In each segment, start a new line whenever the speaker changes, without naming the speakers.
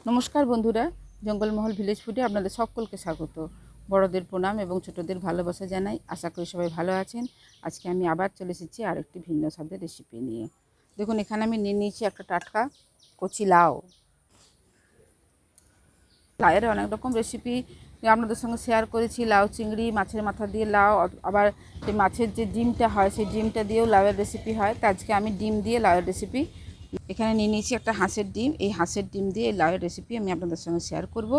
নমস্কার বন্ধুরা, জঙ্গলমহল ভিলেজ ফুডে আপনাদের সকলকে স্বাগত। বড়দের প্রণাম এবং ছোটদের ভালোবাসা জানাই। আশা করি সবাই ভালো আছেন। আজকে আমি আবার চলে এসেছি আরেকটি ভিন্ন স্বাদের রেসিপি নিয়ে। দেখুন, এখানে আমি নিয়ে নিয়েছি একটা টাটকা কচি লাউ। লাউয়ের অনেক রকম রেসিপি আপনাদের সঙ্গে শেয়ার করেছি। লাউ চিংড়ি, মাছের মাথা দিয়ে লাউ, আবার এই মাছের যে ডিমটা হয় সেই ডিমটা দিয়েও লাউয়ের রেসিপি হয়। তো আজকে আমি ডিম দিয়ে লাউয়ের রেসিপি এখানে নিয়ে নিয়েছি একটা হাঁসের ডিম। এই হাঁসের ডিম দিয়ে এই লাউয়ের রেসিপি আমি আপনাদের সঙ্গে শেয়ার করব।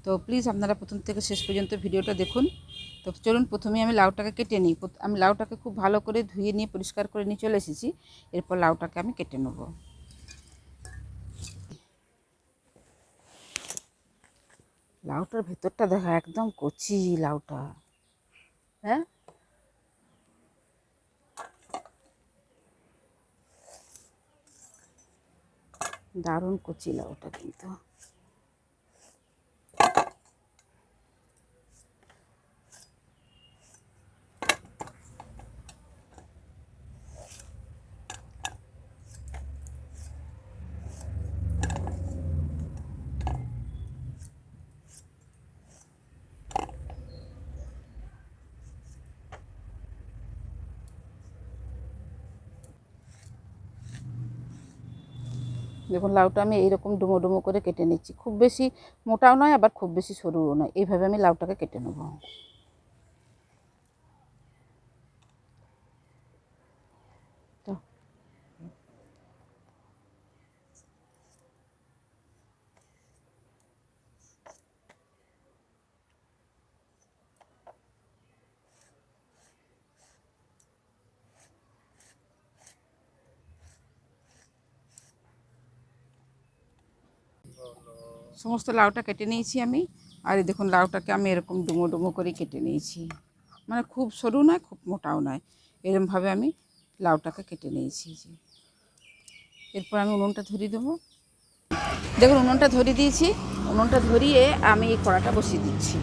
তো প্লিজ আপনারা প্রথম থেকে শেষ পর্যন্ত ভিডিওটা দেখুন। তো চলুন, প্রথমে আমি লাউটাকে কেটে নিই। আমি লাউটাকে খুব ভালো করে ধুয়ে নিয়ে পরিষ্কার করে নিয়ে চলে এসেছি। এরপর লাউটাকে আমি কেটে নেব। লাউটার ভেতরটা দেখা একদম কচি লাউটা। হ্যাঁ, দারুণ কচি লাউটা কিন্তু। দেখুন, লাউটা আমি এইরকম ডুমো ডুমো করে কেটে নিচ্ছি। খুব বেশি মোটাও নয়, আবার খুব বেশি সরুও নয়। এইভাবে আমি লাউটাকে কেটে নেব। তো সমস্ত লাউটা কেটে নিয়েছি আমি। আর এই দেখুন, লাউটাকে আমি এরকম ডুমো ডুমো করে কেটে নিয়েছি। মানে খুব সরু নয়, খুব মোটাও নয়, এরকমভাবে আমি লাউটাকে কেটে নিয়েছি। এরপর আমি উনুনটা ধরিয়ে দেবো। দেখুন, উনুনটা ধরিয়ে দিয়েছি। উনুনটা ধরিয়ে আমি এই কড়াটা বসিয়ে দিচ্ছি।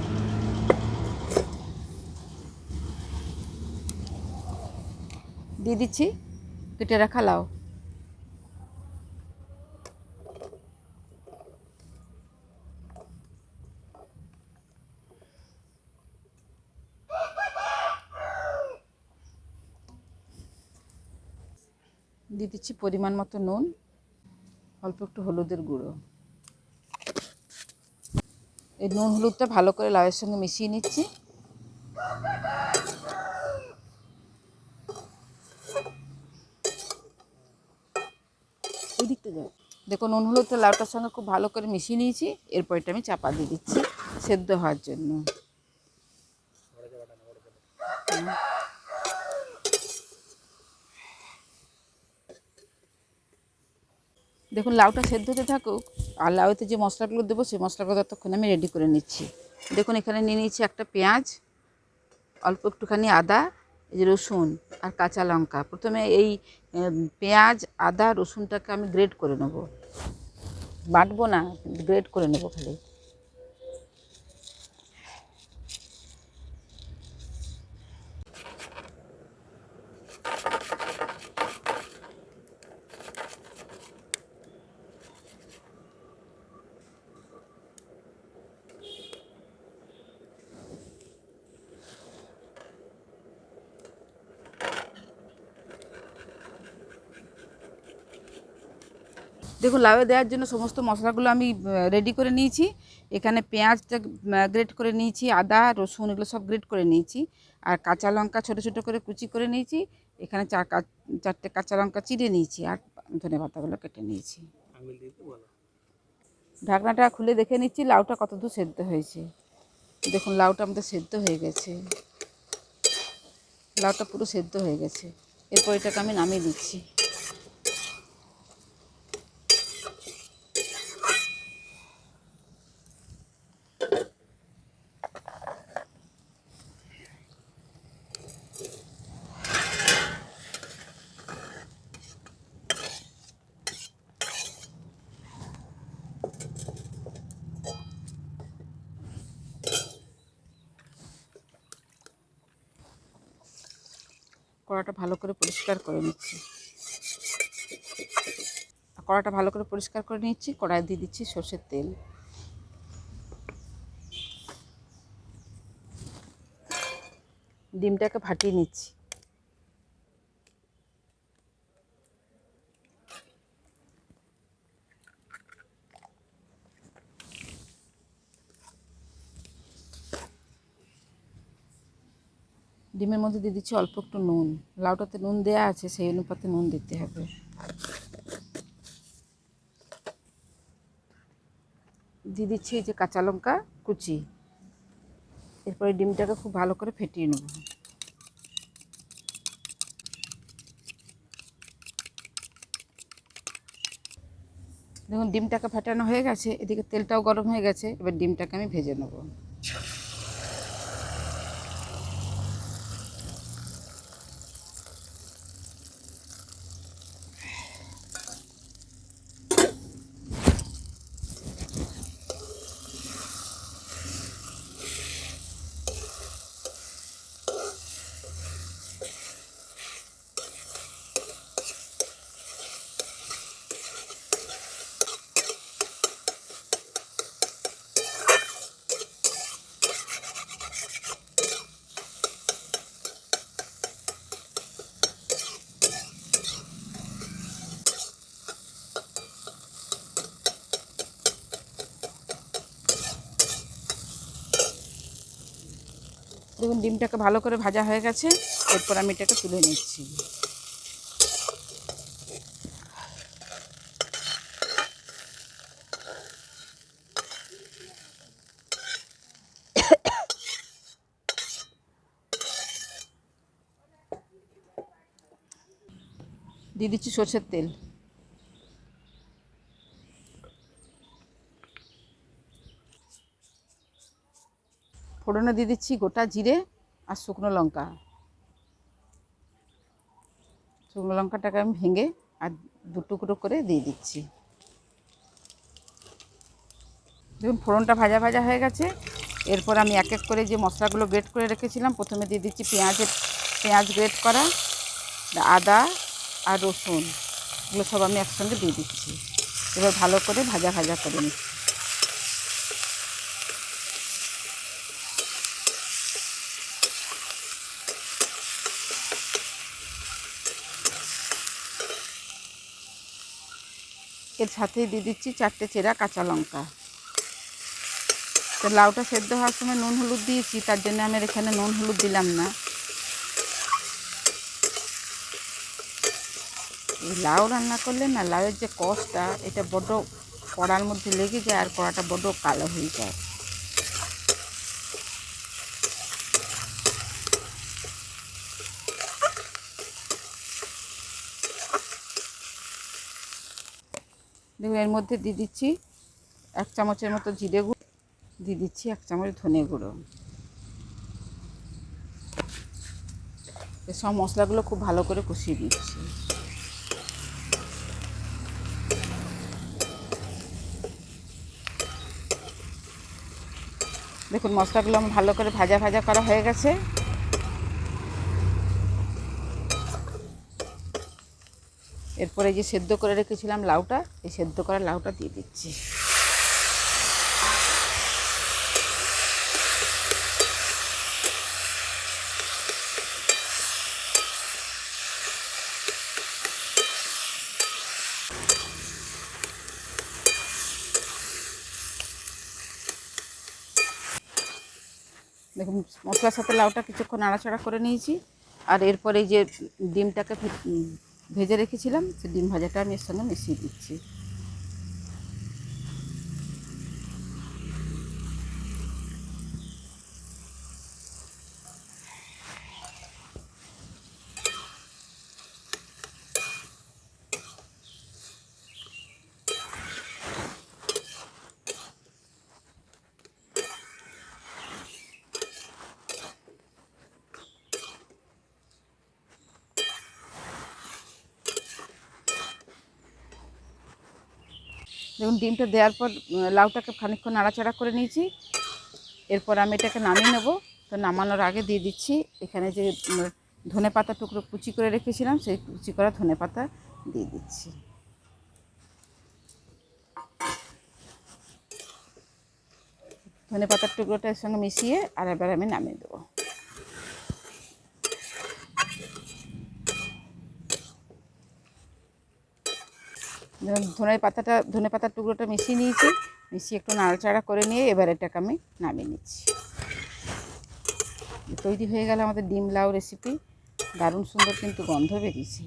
দিয়ে দিচ্ছি কেটে রাখা লাউ। দিয়ে দিচ্ছি পরিমাণ মতো নুন, অল্প একটু হলুদের গুঁড়ো। এই নুন হলুদটা ভালো করে লাউয়ের সঙ্গে মিশিয়ে নিচ্ছি। ওই দিকটা যাও। দেখুন, নুন হলুদটা লাউটার সঙ্গে খুব ভালো করে মিশিয়ে নিয়েছি। এরপর এটা আমি চাপা দিয়ে দিচ্ছি সেদ্ধ হওয়ার জন্য। দেখুন, লাউটা সেদ্ধ হতে থাকুক। আর লাউতে যে মশলাগুলো দেবো সেই মশলাগুলো ততক্ষণ আমি রেডি করে নিচ্ছি। দেখুন, এখানে নিয়ে নিচ্ছি একটা পেঁয়াজ, অল্প একটুখানি আদা, এই যে রসুন আর কাঁচা লঙ্কা। প্রথমে এই পেঁয়াজ, আদা, রসুনটাকে আমি গ্রেট করে নেব। বাটবো না, গ্রেট করে নেব খালি। দেখুন, লাউয়ে দেওয়ার জন্য সমস্ত মশলাগুলো আমি রেডি করে নিয়েছি। এখানে পেঁয়াজটা গ্রেট করে নিয়েছি, আদা, রসুন এগুলো সব গ্রেট করে নিয়েছি। আর কাঁচা লঙ্কা ছোটো ছোটো করে কুচি করে নিয়েছি। এখানে চারটে কাঁচা লঙ্কা চিড়ে নিয়েছি, আর ধনেপাতাগুলো কেটে নিয়েছি। ঢাকনাটা খুলে দেখে নিচ্ছি লাউটা কতদূর সেদ্ধ হয়েছে। দেখুন, লাউটা আমাদের সেদ্ধ হয়ে গেছে। লাউটা পুরো সেদ্ধ হয়ে গেছে। এরপর এটাকে আমি নামিয়ে দিচ্ছি। কড়াটা ভালো করে পরিষ্কার করে নিচ্ছি। কড়াটা ভালো করে পরিষ্কার করে নিচ্ছি। কড়াই দিয়ে দিচ্ছি সর্ষের তেল। ডিমটাকে ফাটিয়ে নিচ্ছি। ডিমের মধ্যে দিয়ে দিচ্ছি অল্প একটু নুন। লাউটাতে নুন দেওয়া আছে, সেই অনুপাতে নুন দিতে হবে। দিয়ে দিচ্ছি এই যে কাঁচা লঙ্কা কুচি। এরপরে ডিমটাকে খুব ভালো করে ফেটিয়ে নেব। দেখুন ডিমটাকে ফাটানো হয়ে গেছে, এদিকে তেলটাও গরম হয়ে গেছে। এবার ডিমটাকে আমি ভেজে নেব। দেখুন ডিমটাকে ভালো করে ভাজা হয়ে গেছে। এরপর আমি এটাকে তুলে নিচ্ছি। দিয়ে দিচ্ছি সর্ষের তেল। ফোড়নে দিয়ে দিচ্ছি গোটা জিরে আর শুকনো লঙ্কা। শুকনো লঙ্কাটাকে আমি ভেঙে আর দু টুকরো করে দিয়ে দিচ্ছি। দেখুন ফোড়নটা ভাজা ভাজা হয়ে গেছে। এরপর আমি এক এক করে যে মশলাগুলো গ্রেট করে রেখেছিলাম, প্রথমে দিয়ে দিচ্ছি পেঁয়াজ গ্রেট করা, আদা আর রসুন, এগুলো সব আমি একসঙ্গে দিয়ে দিচ্ছি। এবার ভালো করে ভাজা ভাজা করে নিচ্ছি। এর সাথেই দিয়ে দিচ্ছি 4টে চেরা কাঁচা লঙ্কা। তো লাউটা সেদ্ধ হওয়ার সময় নুন হলুদ দিয়েছি, তার জন্য আমি এখানে নুন হলুদ দিলাম না। এই লাউ রান্না করলে না, লাউয়ের যে কষটা, এটা বড্ড কড়ার মধ্যে লেগে যায় আর কড়াটা বড্ড কালো হয়ে যায়। দেখুন এর মধ্যে দিয়ে দিচ্ছি 1 চামচের মতো জিরে গুঁড়ো, দিয়ে দিচ্ছি 1 চামচ ধনে গুঁড়ো। সব মশলাগুলো খুব ভালো করে কষিয়ে দিচ্ছি। দেখুন মশলাগুলো আমার ভালো করে ভাজা ভাজা করা হয়ে গেছে। এরপরে যে সেদ্ধ করে রেখেছিলাম লাউটা, এই সেদ্ধ করা লাউটা দিয়ে দিচ্ছি। দেখুন মশলার সাথে লাউটা কিছুক্ষণ নাড়াচাড়া করে নিয়েছি। আর এরপরে যে ডিমটাকে ভেজে রেখেছিলাম, সেই ডিম ভাজাটা আমি এর সঙ্গে মিশিয়ে দিচ্ছি। দেখুন ডিমটা দেওয়ার পর লাউটাকে খানিকক্ষণ নাড়াচাড়া করে নিয়েছি। এরপর আমি এটাকে নামিয়ে নেব। তো নামানোর আগে দিয়ে দিচ্ছি এখানে যে ধনেপাতা টুকরো কুচি করে রেখেছিলাম, সেই কুচি করা ধনেপাতা দিয়ে দিচ্ছি। ধনে পাতার টুকরোটা এর সঙ্গে মিশিয়ে আর এবার আমি নামিয়ে দেবো। ধনে পাতার টুকরোটা মিশিয়ে নিয়েছি, মিশিয়ে একটু নাড়াচাড়া করে নিয়ে এবার এটাকে আমি নামিয়ে নিচ্ছি। তৈরি হয়ে গেল আমাদের ডিম লাউ রেসিপি। দারুণ সুন্দর কিন্তু গন্ধ বেরিয়েছে।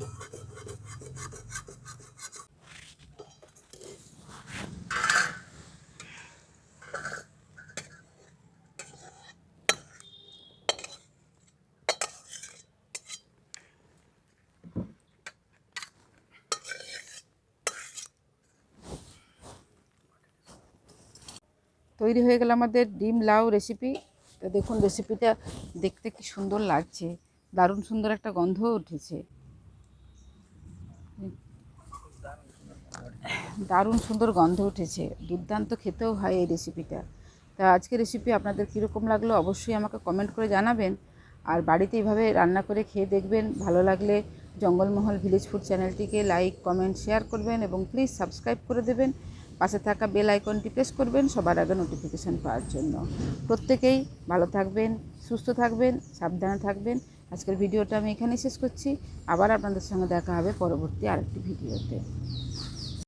তৈরি হয়ে গেল আমাদের ডিম লাউ রেসিপি। তো দেখুন রেসিপিটা দেখতে কি সুন্দর লাগছে, দারুণ সুন্দর একটা গন্ধও উঠেছে, দারুণ সুন্দর গন্ধ উঠেছে, দুর্দান্ত খেতেও হয় এই রেসিপিটা। তা আজকের রেসিপি আপনাদের কীরকম লাগলো অবশ্যই আমাকে কমেন্ট করে জানাবেন। আর বাড়িতে এইভাবে রান্না করে খেয়ে দেখবেন, ভালো লাগলে জঙ্গলমহল ভিলেজ ফুড চ্যানেলটিকে লাইক কমেন্ট শেয়ার করবেন এবং প্লিজ সাবস্ক্রাইব করে দেবেন। পাশে থাকা বেল আইকনটি প্রেস করবেন সবার আগে নোটিফিকেশান পাওয়ার জন্য। প্রত্যেকেই ভালো থাকবেন, সুস্থ থাকবেন, সাবধানে থাকবেন। আজকের ভিডিওটা আমি এখানেই শেষ করছি। আবার আপনাদের সঙ্গে দেখা হবে পরবর্তী আরেকটি ভিডিওতে।